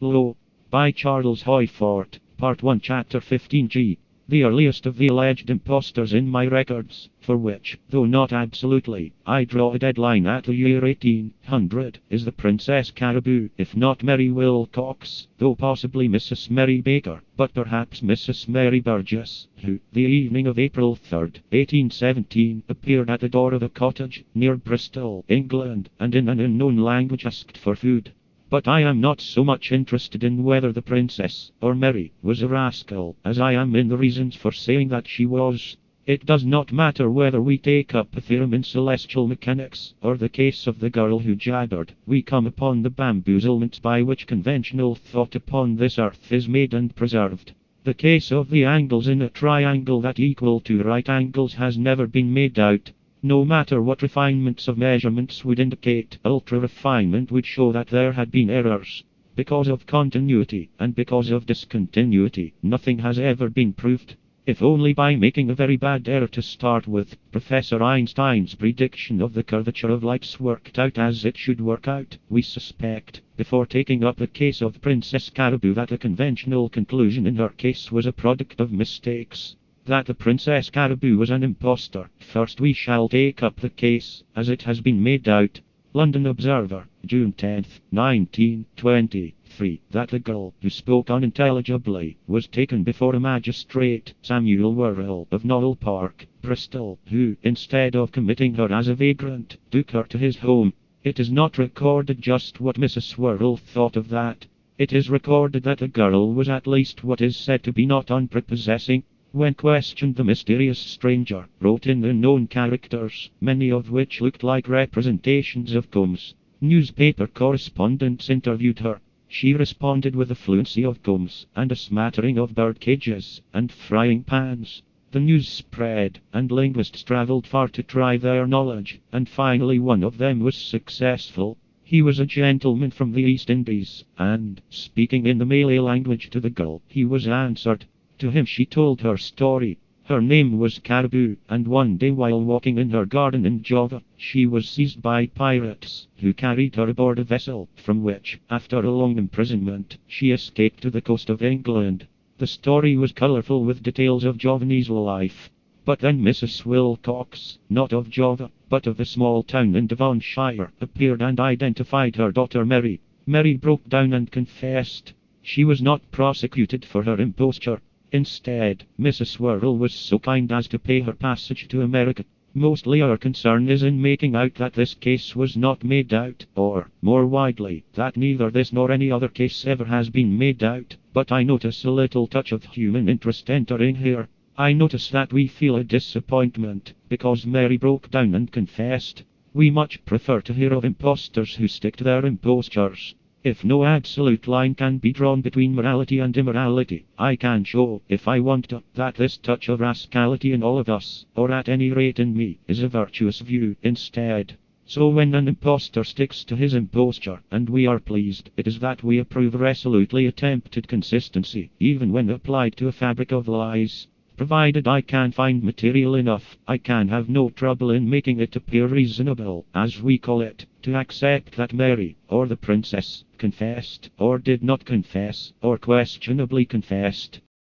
Lo, by Charles Hoyfort, Part 1, Chapter 15G. The earliest of the alleged impostors in my records, for which, though not absolutely, I draw a deadline at the year 1800, is the Princess Caribou, if not Mary Wilcox, though possibly Mrs. Mary Baker, but perhaps Mrs. Mary Burgess, who, the evening of April 3rd, 1817, appeared at the door of a cottage, near Bristol, England, and in an unknown language asked for food. But I am not so much interested in whether the princess, or Mary, was a rascal, as I am in the reasons for saying that she was. It does not matter whether we take up a theorem in celestial mechanics, or the case of the girl who jabbered, we come upon the bamboozlements by which conventional thought upon this earth is made and preserved. The case of the angles in a triangle that equal to right angles has never been made out. No matter what refinements of measurements would indicate, ultra-refinement would show that there had been errors. Because of continuity, and because of discontinuity, nothing has ever been proved. If only by making a very bad error to start with, Professor Einstein's prediction of the curvature of lights worked out as it should work out. We suspect, before taking up the case of Princess Caribou, that the conventional conclusion in her case was a product of mistakes. That the Princess Caribou was an impostor. First we shall take up the case, as it has been made out. London Observer, June 10, 1923, that the girl, who spoke unintelligibly, was taken before a magistrate, Samuel Worrell, of Knowle Park, Bristol, who, instead of committing her as a vagrant, took her to his home. It is not recorded just what Mrs. Worrell thought of that. It is recorded that the girl was at least what is said to be not unprepossessing. When questioned, the mysterious stranger wrote in unknown characters, many of which looked like representations of Combs. Newspaper correspondents interviewed her. She responded with the fluency of Combs, and a smattering of bird cages, and frying pans. The news spread, and linguists traveled far to try their knowledge, and finally one of them was successful. He was a gentleman from the East Indies, and, speaking in the Malay language to the girl, he was answered. To him she told her story. Her name was Caribou, and one day while walking in her garden in Java, she was seized by pirates, who carried her aboard a vessel, from which, after a long imprisonment, she escaped to the coast of England. The story was colorful with details of Javanese life. But then Mrs. Wilcox, not of Java, but of a small town in Devonshire, appeared and identified her daughter Mary. Mary broke down and confessed. She was not prosecuted for her imposture. Instead, Mrs. Worrell was so kind as to pay her passage to America. Mostly our concern is in making out that this case was not made out, or, more widely, that neither this nor any other case ever has been made out. But I notice a little touch of human interest entering here. I notice that we feel a disappointment, because Mary broke down and confessed. We much prefer to hear of impostors who stick to their impostures. If no absolute line can be drawn between morality and immorality, I can show, if I want to, that this touch of rascality in all of us, or at any rate in me, is a virtuous view instead. So when an impostor sticks to his imposture, and we are pleased, it is that we approve resolutely attempted consistency, even when applied to a fabric of lies. Provided I can find material enough, I can have no trouble in making it appear reasonable, as we call it, to accept that Mary, or the princess, confessed, or did not confess, or questionably confessed.